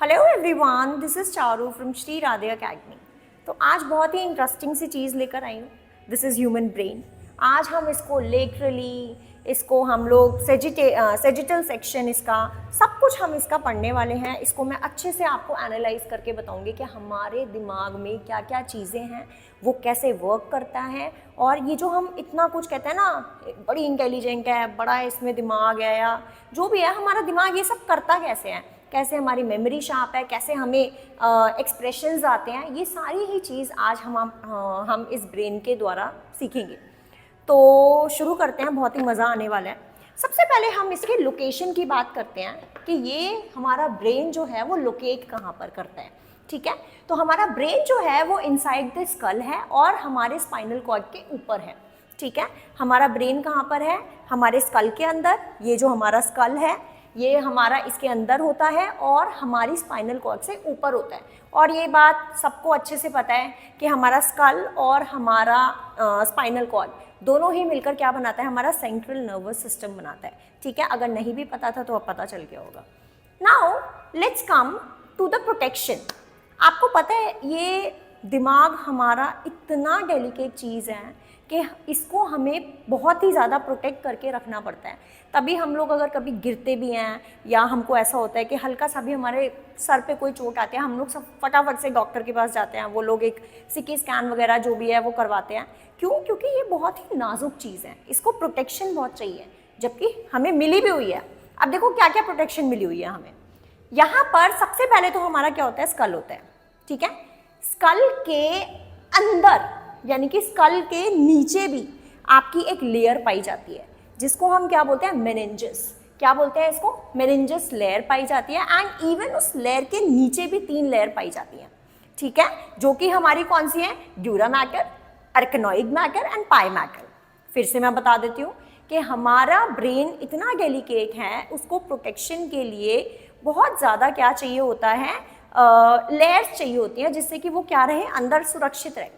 Hello everyone, this is Charu from Shri Radhe academy. तो आज बहुत ही इंटरेस्टिंग सी चीज़ लेकर आई हूँ। This is human brain. आज हम इसको लेटरली, इसको हम लोग सेजिटल सेक्शन, इसका सब कुछ हम इसका पढ़ने वाले हैं। इसको मैं अच्छे से आपको एनालाइज करके बताऊंगी कि हमारे दिमाग में क्या क्या चीज़ें हैं, वो कैसे वर्क करता है। और ये जो हम इतना कुछ कहते हैं ना, बड़ी इंटेलिजेंट है, बड़ा इसमें दिमाग है, या जो भी है हमारा दिमाग, ये सब करता कैसे है, कैसे हमारी मेमोरी शार्प है, कैसे हमें एक्सप्रेशंस आते हैं, ये सारी ही चीज़ आज हम इस ब्रेन के द्वारा सीखेंगे। तो शुरू करते हैं, बहुत ही मज़ा आने वाला है। सबसे पहले हम इसके लोकेशन की बात करते हैं कि ये हमारा ब्रेन जो है वो लोकेट कहाँ पर करता है। ठीक है, तो हमारा ब्रेन जो है वो इनसाइड द स्कल है और हमारे स्पाइनल कॉर्ड के ऊपर है। ठीक है, हमारा ब्रेन कहाँ पर है? हमारे स्कल के अंदर। ये जो हमारा स्कल है ये हमारा इसके अंदर होता है और हमारी स्पाइनल कॉर्ड से ऊपर होता है। और ये बात सबको अच्छे से पता है कि हमारा स्कल और हमारा स्पाइनल कॉर्ड दोनों ही मिलकर क्या बनाता है? हमारा सेंट्रल नर्वस सिस्टम बनाता है। ठीक है, अगर नहीं भी पता था तो अब पता चल गया होगा। Now let's come to the protection. आपको पता है ये दिमाग हमारा इतना डेलिकेट चीज़ है कि इसको हमें बहुत ही ज़्यादा प्रोटेक्ट करके रखना पड़ता है। तभी हम लोग अगर कभी गिरते भी हैं या हमको ऐसा होता है कि हल्का सा भी हमारे सर पे कोई चोट आती है, हम लोग सब फटाफट से डॉक्टर के पास जाते हैं। वो लोग एक सीटी स्कैन वगैरह जो भी है वो करवाते हैं। क्यों? क्योंकि ये बहुत ही नाजुक चीज़ है, इसको प्रोटेक्शन बहुत चाहिए, जबकि हमें मिली भी हुई है। अब देखो क्या क्या प्रोटेक्शन मिली हुई है हमें। यहाँ पर सबसे पहले तो हमारा क्या होता है? स्कल होता है। ठीक है, स्कल के अंदर यानी कि स्कल के नीचे भी आपकी एक लेयर पाई जाती है जिसको हम क्या बोलते हैं? मेनिंजस। क्या बोलते हैं इसको? मेनिंजस लेयर पाई जाती है। एंड इवन उस लेयर के नीचे भी 3 लेयर पाई जाती हैं। ठीक है, जो कि हमारी कौन सी है? Dura mater, arachnoid mater and pia mater. फिर से मैं बता देती हूँ कि हमारा ब्रेन इतना डेलिकेट है, उसको प्रोटेक्शन के लिए बहुत ज़्यादा क्या चाहिए होता है? लेयर्स चाहिए होती हैं जिससे कि वो क्या रहे? अंदर सुरक्षित रहे।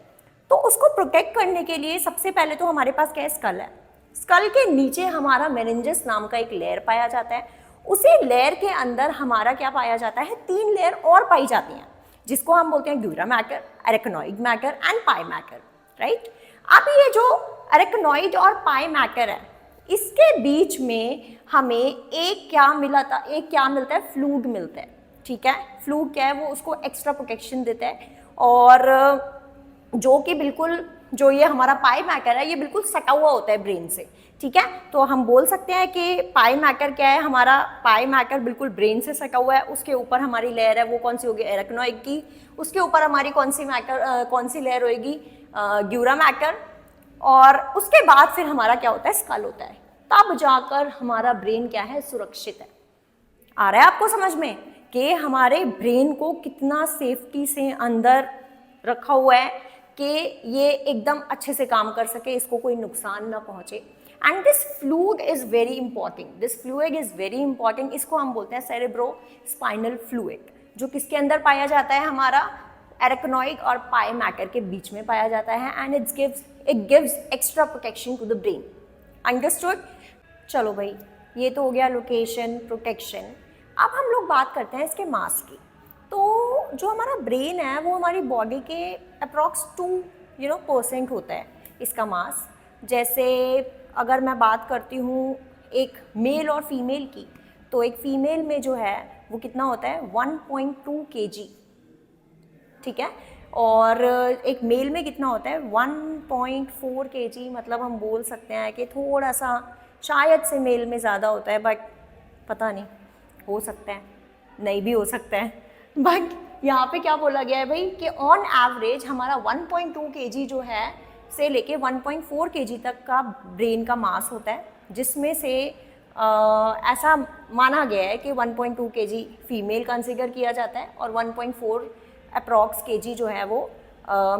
तो उसको प्रोटेक्ट करने के लिए सबसे पहले तो हमारे पास क्या है? स्कल है। स्कल के नीचे हमारा मेनिंजस नाम का एक लेयर पाया जाता है। उसी लेयर के अंदर हमारा क्या पाया जाता है? 3 लेयर और पाई जाती हैं जिसको हम बोलते हैं dura mater, arachnoid mater and pia mater. Right, अब ये जो अरेकनॉइड और पाई मैटर है, इसके बीच में हमें एक क्या मिलता है? फ्लूइड मिलता है। ठीक है, फ्लूइड क्या है? वो उसको एक्स्ट्रा प्रोटेक्शन देता है। और जो कि बिल्कुल, जो ये हमारा पाई मैटर है, ये बिल्कुल सटा हुआ होता है ब्रेन से। ठीक है, तो हम बोल सकते हैं कि पाई मैटर क्या है? हमारा पाई मैटर बिल्कुल ब्रेन से सटा हुआ है। उसके ऊपर हमारी लेयर है, वो कौन सी होगी? एरेक्नॉइड की। उसके ऊपर हमारी कौन सी लेयर होगी? Dura mater. और उसके बाद फिर हमारा क्या होता है? स्कल होता है। तब जाकर हमारा ब्रेन क्या है? सुरक्षित है। आ रहा है आपको समझ में कि हमारे ब्रेन को कितना सेफ्टी से अंदर रखा हुआ है कि ये एकदम अच्छे से काम कर सके, इसको कोई नुकसान ना पहुंचे। And this fluid is very important. इसको हम बोलते हैं सेरेब्रो स्पाइनल फ्लूइड, जो किसके अंदर पाया जाता है? हमारा एरेक्नॉइड और पाई मैटर के बीच में पाया जाता है। And it gives extra protection to the brain. Understood? चलो भाई, ये तो हो गया लोकेशन, प्रोटेक्शन। अब हम लोग बात करते हैं इसके मास की। तो जो हमारा ब्रेन है वो हमारी बॉडी के अप्रॉक्स 2% होता है इसका मास। जैसे अगर मैं बात करती हूँ एक मेल और फीमेल की, तो एक फीमेल में जो है वो कितना होता है? 1.2 kg। ठीक है, और एक मेल में कितना होता है? 1.4 kg। मतलब हम बोल सकते हैं कि थोड़ा सा शायद से मेल में ज़्यादा होता है, बट पता नहीं, हो सकता है, नहीं भी हो सकता है। बट यहाँ पे क्या बोला गया है भाई कि ऑन एवरेज हमारा 1.2 kg जो है से लेके 1.4 kg तक का ब्रेन का मास होता है, जिसमें से ऐसा माना गया है कि 1.2 kg फीमेल कंसिडर किया जाता है और 1.4 अप्रॉक्स kg जो है वो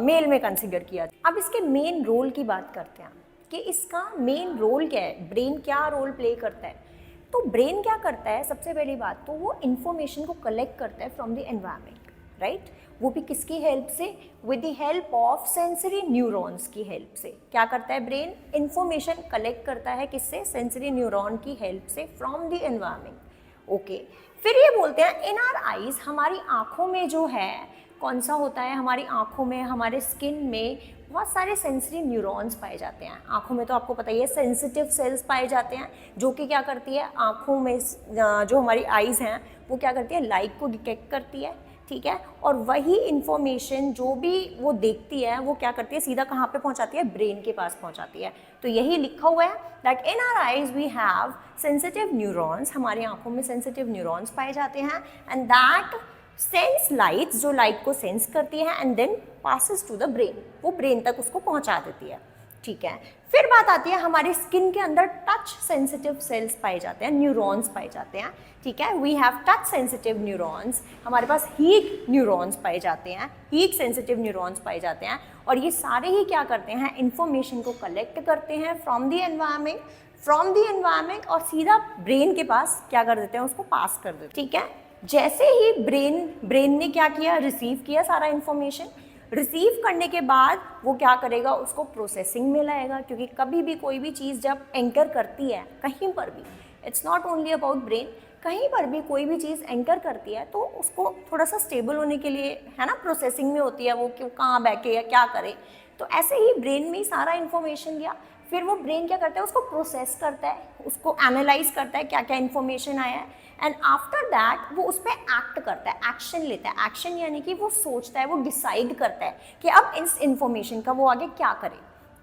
मेल में कंसिडर किया जाता है। अब इसके मेन रोल की बात करते हैं कि इसका मेन रोल क्या है, ब्रेन क्या रोल प्ले करता है। तो ब्रेन क्या करता है? सबसे पहली बात तो वो इंफॉर्मेशन को कलेक्ट करता है फ्रॉम द एनवायरनमेंट। राइट, वो भी किसकी हेल्प से? With the help of sensory neurons की हेल्प से। क्या करता है ब्रेन? इंफॉर्मेशन कलेक्ट करता है किससे? सेंसरी न्यूरॉन की हेल्प से फ्रॉम द एनवायरनमेंट। ओके फिर ये बोलते हैं इन आर आईज, हमारी आँखों में जो है कौन सा होता है, हमारी आँखों में, हमारे स्किन में बहुत सारे सेंसरी न्यूरॉन्स पाए जाते हैं। आँखों में तो आपको पता ही है सेंसिटिव सेल्स पाए जाते हैं, जो कि क्या करती है, आँखों में जो हमारी आईज़ हैं वो क्या करती है, लाइट को डिटेक्ट करती है, ठीक है, और वही इंफॉर्मेशन जो भी वो देखती है वो क्या करती है, सीधा कहाँ पे पहुँचाती है, ब्रेन के पास पहुँचाती है। तो यही लिखा हुआ है that in our eyes we have sensitive neurons, हमारी आँखों में सेंसिटिव न्यूरॉन्स पाए जाते हैं, एंड दैट सेंस लाइट्स, जो लाइट को सेंस करती है, and then passes to the brain, वो ब्रेन तक उसको पहुंचा देती है, ठीक है। फिर बात आती है हमारी स्किन के अंदर टच सेंसिटिव सेल्स पाए जाते हैं, न्यूरॉन्स पाए जाते हैं, ठीक है। We have touch sensitive neurons, हमारे पास हीट न्यूरॉन्स पाए जाते हैं, हीट सेंसिटिव न्यूरॉन्स पाए जाते हैं, और ये सारे ही क्या करते हैं, इंफॉर्मेशन को कलेक्ट करते हैं फ्रॉम द एनवायरनमेंट और सीधा ब्रेन के पास क्या कर देते हैं, उसको पास कर देते हैं, ठीक है। जैसे ही ब्रेन ने क्या किया, रिसीव किया सारा इन्फॉर्मेशन, रिसीव करने के बाद वो क्या करेगा, उसको प्रोसेसिंग में लाएगा, क्योंकि कभी भी कोई भी चीज़ जब एंकर करती है कहीं पर भी, it's not only about brain, कहीं पर भी कोई भी चीज़ एंकर करती है तो उसको थोड़ा सा स्टेबल होने के लिए, है ना, प्रोसेसिंग में होती है, वो क्यों कहाँ बैठे या क्या करे। तो ऐसे ही ब्रेन में ही सारा इन्फॉर्मेशन लिया, फिर वो ब्रेन क्या करता है, उसको प्रोसेस करता है, उसको एनालाइज करता है क्या क्या इन्फॉर्मेशन आया है, एंड आफ्टर दैट वो उस पर एक्ट करता है, एक्शन लेता है। एक्शन यानी कि वो सोचता है, वो डिसाइड करता है कि अब इस इन्फॉर्मेशन का वो आगे क्या करे,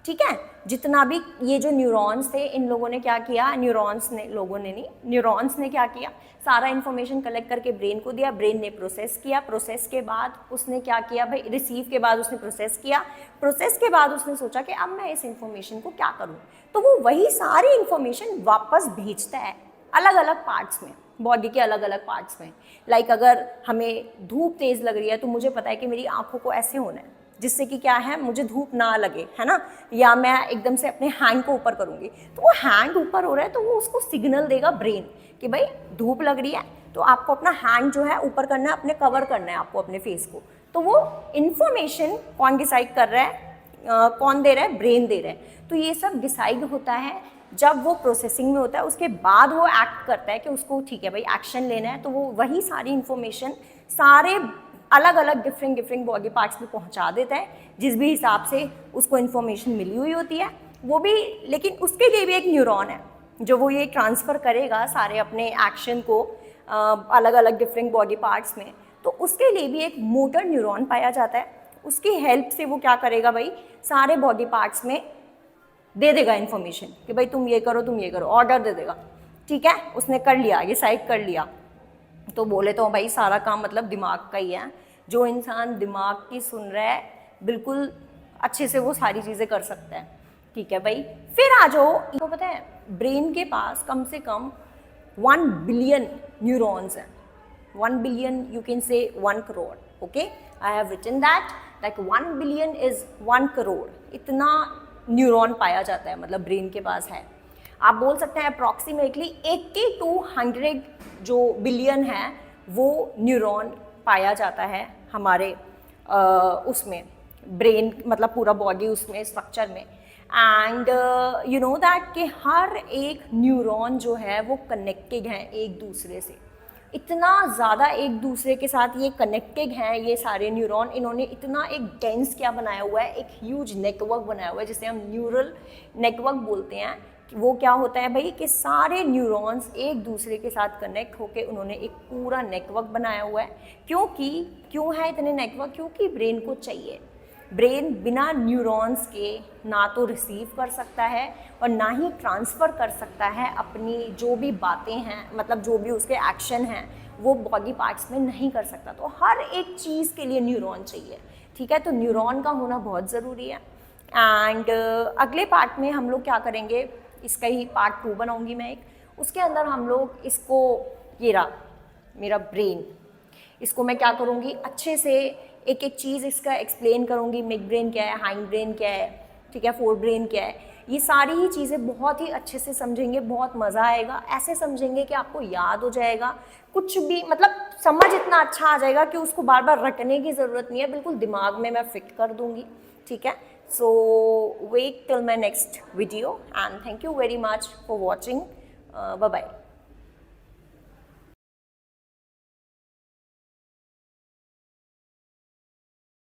ठीक है। जितना भी ये जो न्यूरॉन्स थे, इन लोगों ने क्या किया, न्यूरॉन्स ने क्या किया, सारा इन्फॉर्मेशन कलेक्ट करके ब्रेन को दिया, ब्रेन ने प्रोसेस किया, प्रोसेस के बाद उसने क्या किया भाई, रिसीव के बाद उसने प्रोसेस किया, प्रोसेस के बाद उसने सोचा कि अब मैं इस इन्फॉर्मेशन को क्या करूँ, तो वो वही सारी इन्फॉर्मेशन वापस भेजता है अलग अलग पार्ट्स में, बॉडी के अलग अलग पार्ट्स में। लाइक अगर हमें धूप तेज़ लग रही है तो मुझे पता है कि मेरी आंखों को ऐसे होना है जिससे कि क्या है, मुझे धूप ना लगे, है ना, या मैं एकदम से अपने हैंड को ऊपर करूँगी तो वो हैंड ऊपर हो रहा है तो वो उसको सिग्नल देगा ब्रेन कि भाई धूप लग रही है, तो आपको अपना हैंड जो है ऊपर करना है, अपने कवर करना है आपको अपने फेस को। तो वो इन्फॉर्मेशन कौन डिसाइड कर रहा है, कौन दे रहा है, ब्रेन दे रहा है। तो ये सब डिसाइड होता है जब वो प्रोसेसिंग में होता है, उसके बाद वो एक्ट करता है कि उसको ठीक है भाई एक्शन लेना है, तो वो वही सारी इन्फॉर्मेशन सारे अलग अलग डिफरेंट बॉडी पार्ट्स में पहुंचा देता है, जिस भी हिसाब से उसको इन्फॉर्मेशन मिली हुई होती है वो भी। लेकिन उसके लिए भी एक न्यूरॉन है जो वो ये ट्रांसफ़र करेगा सारे अपने एक्शन को अलग अलग डिफरेंट बॉडी पार्ट्स में, तो उसके लिए भी एक मोटर न्यूरॉन पाया जाता है। उसकी हेल्प से वो क्या करेगा भाई, सारे बॉडी पार्ट्स में दे देगा इन्फॉर्मेशन कि भाई तुम ये करो, ऑर्डर दे देगा, ठीक है। उसने कर लिया, ये साइड कर लिया, तो बोले तो भाई सारा काम मतलब दिमाग का ही है। जो इंसान दिमाग की सुन रहा है बिल्कुल अच्छे से वो सारी चीज़ें कर सकता है, ठीक है भाई। फिर आ जाओ, आपको पता है ब्रेन के पास कम से कम 1 बिलियन न्यूरॉन्स हैं। 1 billion, you can say 1 crore, okay, I have written that 1 billion is 1 crore, इतना न्यूरॉन पाया जाता है, मतलब ब्रेन के पास है। आप बोल सकते हैं अप्रॉक्सीमेटली 80 to 100 जो बिलियन है वो न्यूरॉन पाया जाता है हमारे उसमें ब्रेन, मतलब पूरा बॉडी उसमें स्ट्रक्चर में। एंड यू नो दैट कि हर एक न्यूरॉन जो है वो कनेक्टेड है एक दूसरे से, इतना ज़्यादा एक दूसरे के साथ ये कनेक्टेड हैं ये सारे न्यूरॉन। इन्होंने इतना एक डेंस क्या बनाया हुआ है, एक ह्यूज नेटवर्क बनाया हुआ है जिसे हम न्यूरल नेटवर्क बोलते हैं। कि वो क्या होता है भाई कि सारे न्यूरॉन्स एक दूसरे के साथ कनेक्ट होकर उन्होंने एक पूरा नेटवर्क बनाया हुआ है। क्यों है इतने नेटवर्क? क्योंकि ब्रेन को चाहिए। ब्रेन बिना न्यूरॉन्स के ना तो रिसीव कर सकता है और ना ही ट्रांसफ़र कर सकता है अपनी जो भी बातें हैं, मतलब जो भी उसके एक्शन हैं वो बॉडी पार्ट्स में नहीं कर सकता। तो हर एक चीज़ के लिए न्यूरॉन चाहिए, ठीक है। तो न्यूरॉन का होना बहुत ज़रूरी है। एंड अगले पार्ट में हम लोग क्या करेंगे, इसका ही पार्ट 2 बनाऊंगी मैं एक, उसके अंदर हम लोग इसको, ये रहा मेरा ब्रेन, इसको मैं क्या करूँगी अच्छे से एक एक चीज़ इसका एक्सप्लेन करूँगी। मिड ब्रेन क्या है, हाइंड ब्रेन क्या है, ठीक है, फोर ब्रेन क्या है, ये सारी ही चीज़ें बहुत ही अच्छे से समझेंगे, बहुत मज़ा आएगा। ऐसे समझेंगे कि आपको याद हो जाएगा, कुछ भी मतलब समझ इतना अच्छा आ जाएगा कि उसको बार बार रटने की ज़रूरत नहीं है, बिल्कुल दिमाग में मैं फिट कर दूँगी, ठीक है। So wait till my next video and thank you very much for watching. Bye bye.